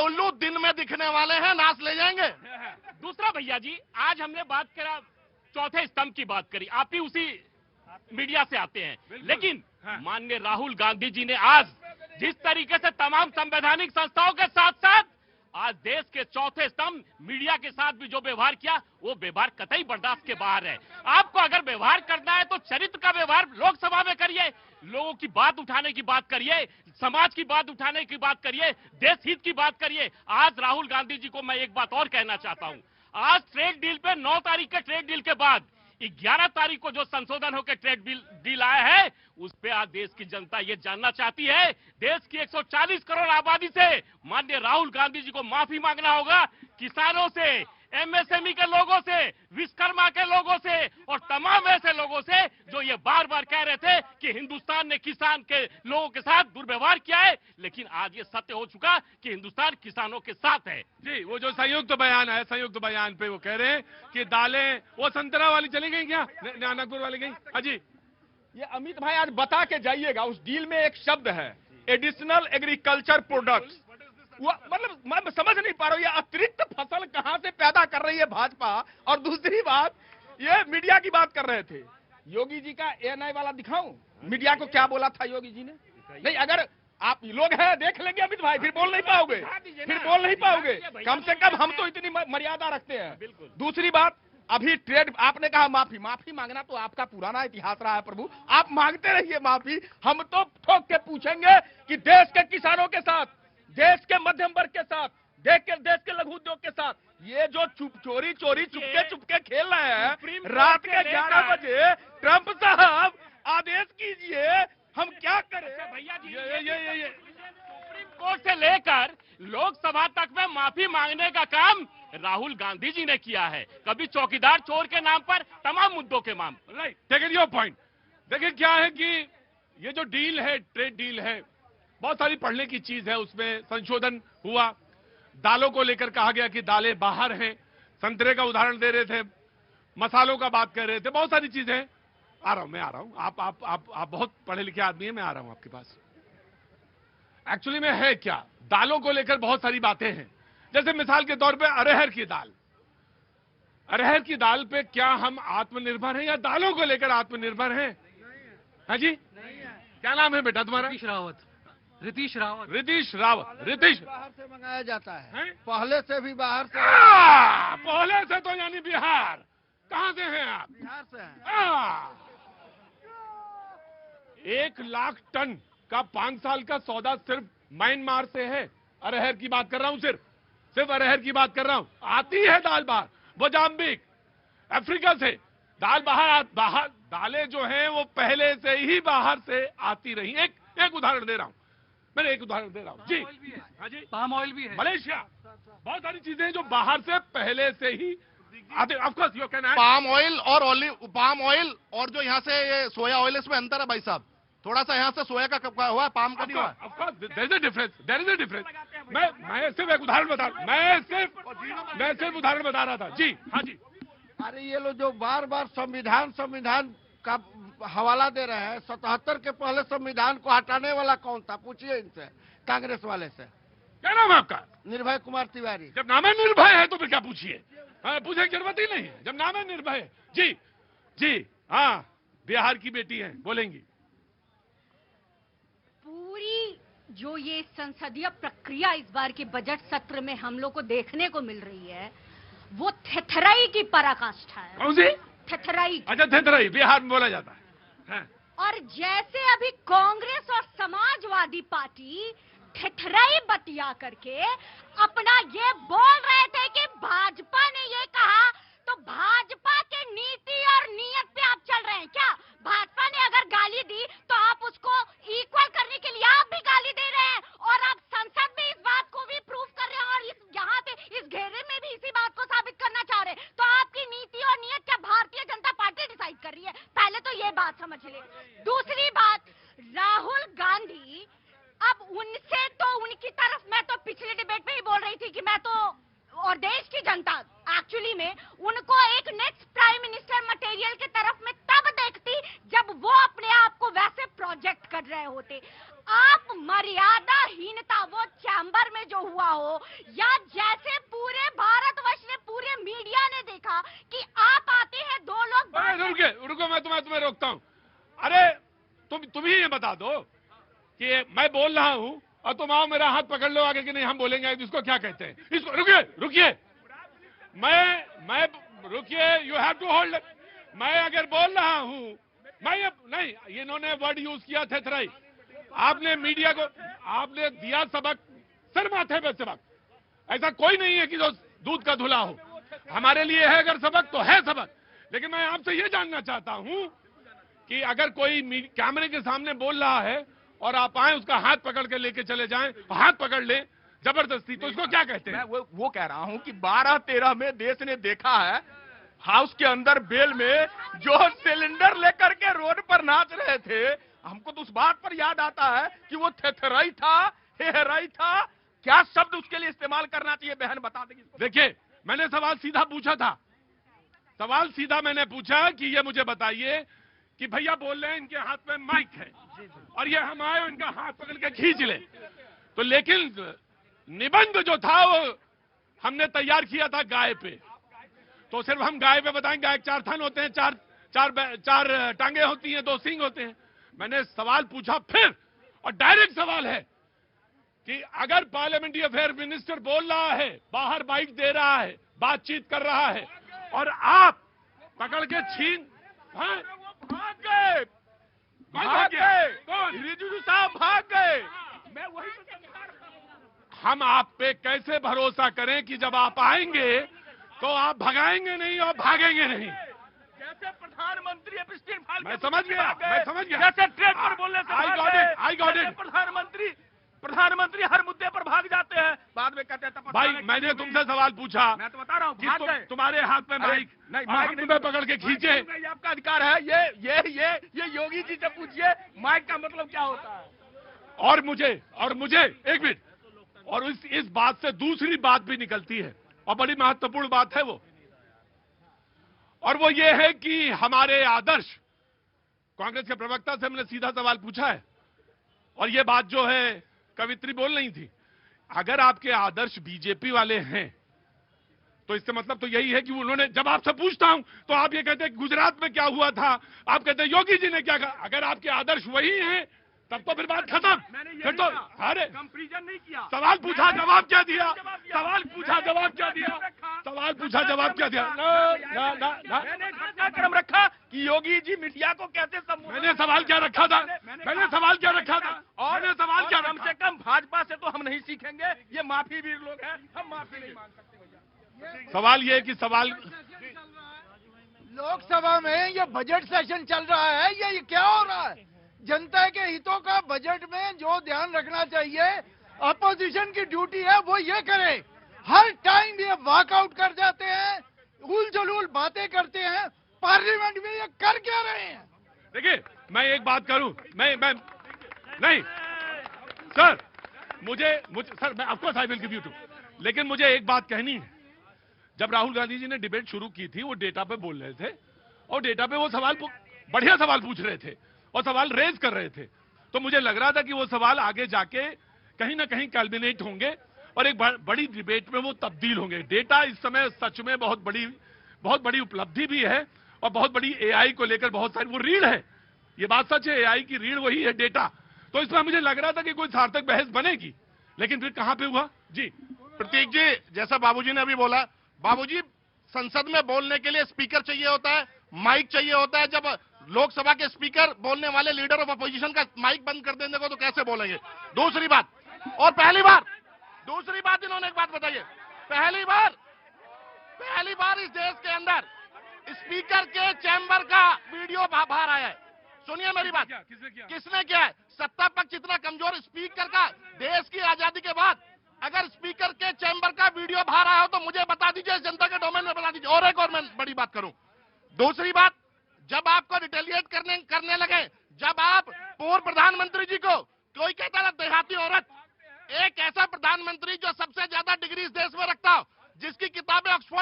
उल्लू दिन में दिखने वाले हैं, नाच ले जाएंगे। दूसरा भैया जी, आज हमने बात करा चौथे स्तंभ की बात करी, आप ही उसी मीडिया से आते हैं, लेकिन माननीय राहुल गांधी जी ने आज जिस तरीके से तमाम संवैधानिक संस्थाओं के साथ साथ आज देश के चौथे स्तंभ मीडिया के साथ भी जो व्यवहार किया, वो व्यवहार कतई बर्दाश्त के बाहर है। आपको अगर व्यवहार करना है तो चरित्र का व्यवहार लोकसभा में करिए, लोगों की बात उठाने की बात करिए, समाज की बात उठाने की बात करिए, देश हित की बात करिए। आज राहुल गांधी जी को मैं एक बात और कहना चाहता हूं, आज ट्रेड डील पे 9 तारीख के ट्रेड डील के बाद 11 तारीख को जो संशोधन होकर ट्रेड डील आया है, उस पे आज देश की जनता ये जानना चाहती है। देश की 140 करोड़ आबादी से माननीय राहुल गांधी जी को माफी मांगना होगा, किसानों से, एमएसएमई के लोगों से, विश्वकर्मा के लोगों से और तमाम ऐसे लोगों से जो ये बार बार कह रहे थे कि हिंदुस्तान ने किसान के लोगों के साथ दुर्व्यवहार किया है, लेकिन आज ये सत्य हो चुका कि हिंदुस्तान किसानों के साथ है। जी, वो जो संयुक्त बयान है, संयुक्त बयान पे वो कह रहे हैं कि दालें वो संतरा वाली चली गई क्या, नागपुर वाली गई। अजी, ये अमित भाई आज बता के जाइएगा, उस डील में एक शब्द है एडिशनल एग्रीकल्चर प्रोडक्ट्स। वो मतलब मैं समझ नहीं पा रहा हूँ ये अतिरिक्त फसल कहां से पैदा कर रही है भाजपा। और दूसरी बात, ये मीडिया की बात कर रहे थे, योगी जी का एएनआई वाला दिखाऊं मीडिया को क्या बोला था योगी जी ने? नहीं, अगर आप लोग हैं देख लेंगे अमित भाई, फिर बोल नहीं पाओगे, फिर बोल नहीं पाओगे। कम से कम हम तो इतनी मर्यादा रखते हैं। दूसरी बात, अभी ट्रेड आपने कहा माफी मांगना तो आपका पुराना इतिहास रहा है प्रभु, आप मांगते रहिए माफी, हम तो ठोक के पूछेंगे कि देश के किसानों के साथ, देश के मध्यम वर्ग के साथ, देश के लघु उद्योग के साथ ये जो चोरी चुपके खेल रहे हैं, रात के 11 बजे ट्रंप साहब आदेश कीजिए, हम क्या करें? भैया जी, ये सुप्रीम कोर्ट से लेकर लोकसभा तक में माफी मांगने का काम राहुल गांधी जी ने किया है, कभी चौकीदार चोर के नाम पर, तमाम मुद्दों के नाम पर। Right, take your point. देखिए क्या है कि ये जो डील है, ट्रेड डील है, बहुत सारी पढ़ने की चीज है, उसमें संशोधन हुआ। दालों को लेकर कहा गया कि दालें बाहर हैं, संतरे का उदाहरण दे रहे थे, मसालों का बात कर रहे थे, बहुत सारी चीजें। मैं आ रहा हूं, आप बहुत पढ़े लिखे आदमी हैं, मैं आ रहा हूं आपके पास। एक्चुअली में है क्या, दालों को लेकर बहुत सारी बातें हैं। जैसे मिसाल के तौर पे अरहर की दाल पे क्या हम आत्मनिर्भर हैं या दालों को लेकर आत्मनिर्भर हैं? हाँ जी, क्या नाम है बेटा तुम्हारा? रितीश रावत। बाहर से मंगाया जाता है, पहले से भी बाहर से। पहले से तो यानी बिहार। कहां से हैं आप? बिहार से हैं। 1 लाख टन का 5 साल का सौदा सिर्फ म्यांमार से है। अरहर की बात कर रहा हूं, सिर्फ अरहर की बात कर रहा हूं। आती है दाल बाहर, मोजाम्बिक, अफ्रीका से दाल बाहर दालें जो हैं वो पहले से ही बाहर से आती रही। एक उदाहरण दे रहा हूं, मैंने एक उदाहरण दे रहा हूं जी। हाँ जी, पाम ऑयल भी है, मलेशिया, बहुत सारी चीजें जो बाहर से पहले से ही आते। Of course you can add palm oil और जो यहाँ से ये सोया ऑयल, इसमें अंतर है भाई साहब, थोड़ा सा यहाँ से सोया का हुआ है, पाम का नहीं हुआ। Of course there is a difference. मैं सिर्फ एक उदाहरण बता रहा हूं, मैं सिर्फ उदाहरण बता रहा था जी। हाँ जी, अरे ये लोग जो बार बार संविधान का हवाला दे रहे हैं, 77 के पहले संविधान को हटाने वाला कौन था? पूछिए इनसे, कांग्रेस वाले से। क्या नाम है आपका? निर्भय कुमार तिवारी। जब नाम है निर्भय है तो फिर क्या पूछिए? पूछने की जरूरत ही नहीं है, जब नाम है निर्भय। जी हाँ, बिहार की बेटी है, बोलेंगी। पूरी जो ये संसदीय प्रक्रिया इस बार के बजट सत्र में हम लोग को देखने को मिल रही है, वो थेथराई की पराकाष्ठा है। कौन सी? थेथराई। अच्छा, थेथराई बिहार में बोला जाता है। और जैसे अभी कांग्रेस और समाजवादी पार्टी थेथराई बतिया करके अपना ये बोल रहे थे कि भाजपा ने ये कहा, तो भाजपा के नीति और नियत पे आप चल रहे हैं क्या? भाजपा ने अगर गाली दी तो आप उसको इक्वल करने के लिए आप भी गाली दे रहे हैं, और आप संसद में इस बात को भी प्रूव कर रहे हैं, और यहाँ पे इस घेरे में भी इसी बात को साबित करना चाह रहे हैं। तो आपकी नीति और नियत क्या भारतीय जनता पार्टी डिसाइड कर रही है? पहले तो ये बात समझ ले। दूसरी बात, राहुल गांधी, अब उनसे तो उनकी तरफ, मैं तो पिछले डिबेट में ही बोल रही थी कि मैं तो, और देश की जनता एक्चुअली में उनको एक नेक्स्ट प्राइम मिनिस्टर मटेरियल के तरफ में तब देखती जब वो अपने आप को वैसे प्रोजेक्ट कर रहे होते। आप मर्यादाहीनता, वो दिसंबर में जो हुआ हो, या जैसे पूरे भारतवर्ष ने, पूरे मीडिया ने देखा कि आप आते हैं दो लोग। रुको, मैं तुम्हें रोकता हूं। अरे तुम ही ये बता दो कि मैं बोल रहा हूं और तुम आओ मेरा हाथ पकड़ लो आगे कि नहीं हम बोलेंगे, इसको क्या कहते हैं? इसको रुकिए, मैं रुकिए, यू हैव टू होल्ड। मैं अगर बोल रहा हूं, मैं ये नहीं, इन्होंने वर्ड यूज किया थेथराई। आपने मीडिया को आपने दिया सबक, सर माथे पे सबक। ऐसा कोई नहीं है कि जो दूध का धुला हो। हमारे लिए है अगर सबक तो है सबक। लेकिन मैं आपसे ये जानना चाहता हूं कि अगर कोई कैमरे के सामने बोल रहा है और आप आए उसका हाथ पकड़ के लेके चले जाएं, हाथ पकड़ ले जबरदस्ती, तो इसको क्या कहते हैं? मैं वो कह रहा हूं कि 12-13 में देश ने देखा है हाउस के अंदर बेल में जो सिलेंडर लेकर के रोड पर नाच रहे थे, हमको तो उस बात पर याद आता है कि वो थेथराई था, हेहराई था। क्या शब्द उसके लिए इस्तेमाल करना चाहिए, बहन बता देगी? देखिए, मैंने सवाल सीधा पूछा था। सवाल सीधा मैंने पूछा कि ये मुझे बताइए कि भैया बोल रहे हैं इनके हाथ में माइक है और ये हम आए इनका हाथ पकड़ के खींच ले। तो लेकिन निबंध जो था वो हमने तैयार किया था गाय पे, तो सिर्फ हम गाय पे बताएंगे। गाय 4 थन होते हैं, चार टांगे होती हैं, 2 सींग होते हैं। मैंने सवाल पूछा फिर, और डायरेक्ट सवाल है कि अगर पार्लियामेंट्री अफेयर मिनिस्टर बोल रहा है, बाहर माइक दे रहा है, बातचीत कर रहा है, और आप पकड़ के छीन भाग गए, रिजिजू साहब भाग गए। मैं वही हम आप पे कैसे भरोसा करें कि जब आप आएंगे तो आप भगाएंगे नहीं और भागेंगे नहीं? जैसे प्रधानमंत्री मैं समझ गया। जैसे ट्रेन पर बोलने से आई गॉट इट। प्रधानमंत्री हर मुद्दे पर भाग जाते हैं, बाद में कहते हैं भाई मैंने तुमसे सवाल पूछा, मैं तो बता रहा हूँ कि तुम्हारे हाथ में माइक नहीं, तुम्हें पकड़ के खींचे। ये आपका अधिकार है। ये योगी जी से पूछिए माइक का मतलब क्या होता है। और मुझे एक मिनट, और इस बात से दूसरी बात भी निकलती है और बड़ी महत्वपूर्ण बात है वो, और वो ये है कि हमारे आदर्श, कांग्रेस के प्रवक्ता से हमने सीधा सवाल पूछा है और ये बात जो है कवित्री बोल रही थी, अगर आपके आदर्श बीजेपी वाले हैं तो इसका मतलब तो यही है कि उन्होंने, जब आपसे पूछता हूं तो आप ये कहते हैं गुजरात में क्या हुआ था, आप कहते हैं योगी जी ने क्या कहा। अगर आपके आदर्श वही हैं तब तो फिर बात खत्म। फिर तो अरे कंपेरिजन नहीं किया, सवाल पूछा जवाब क्या दिया, सवाल पूछा जवाब क्या दिया, सवाल पूछा जवाब क्या दिया। मैंने घटनाक्रम रखा कि योगी जी मीडिया को कैसे संबोधित। मैंने सवाल क्या रखा था, मैंने सवाल क्या रखा था, और मैंने सवाल क्या कम से कम भाजपा से तो हम नहीं सीखेंगे, ये माफी वीर लोग हैं, हम माफी नहीं मांग सकते भैया। सवाल ये है कि सवाल लोकसभा में ये बजट सेशन चल रहा है, ये क्या हो रहा है? जनता के हितों का बजट में जो ध्यान रखना चाहिए, अपोजिशन की ड्यूटी है वो ये करे। हर टाइम ये वॉकआउट कर जाते हैं, उल जलूल बातें करते हैं। पार्लियामेंट में ये कर क्या रहे हैं? देखिए, मैं एक बात करूं, मैं नहीं सर, मुझे सर, मैं of course I will give you too, लेकिन मुझे एक बात कहनी है। जब राहुल गांधी जी ने डिबेट शुरू की थी, वो डेटा पे बोल रहे थे और डेटा पे वो सवाल बढ़िया सवाल पूछ रहे थे और सवाल रेज कर रहे थे, तो मुझे लग रहा था कि वो सवाल आगे जाके कहीं ना कहीं कैल्बिनेट होंगे और एक बड़ी डिबेट में वो तब्दील होंगे। डेटा इस समय सच में बहुत बड़ी उपलब्धि भी है और बहुत बड़ी एआई को लेकर बहुत सारी वो रीढ़ है, ये बात सच है, एआई की रीढ़ वही है डेटा। तो इसमें मुझे लग रहा था कि कोई सार्थक बहस बनेगी, लेकिन फिर कहां पे हुआ जी। प्रतीक जी, जैसा बाबूजी ने अभी बोला, बाबूजी संसद में बोलने के लिए स्पीकर चाहिए होता है, माइक चाहिए होता है। जब लोकसभा के स्पीकर बोलने वाले लीडर ऑफ अपोजिशन का माइक बंद कर देने को तो कैसे बोलेंगे? दूसरी बात, और दूसरी बात इन्होंने एक बात बताई है, पहली बार इस देश के अंदर स्पीकर के चैम्बर का वीडियो बाहर आया है। सुनिए मेरी बात, किसने किया है? सत्ता पक्ष इतना कमजोर, स्पीकर का देश की आजादी के बाद अगर स्पीकर के चैम्बर का वीडियो बाहर आया हो तो मुझे बता दीजिए, जनता के डोमेन में बता दीजिए। और एक और मैं बड़ी बात करूं, दूसरी बात, जब आपको रिटेलिएट करने लगे, जब आप पूर्व प्रधानमंत्री जी को कोई कहता था देहाती औरत, एक ऐसा प्रधानमंत्री जो सबसे ज्यादा डिग्री इस देश में रखता हो, जिसकी किताबें ऑक्सफोर्ड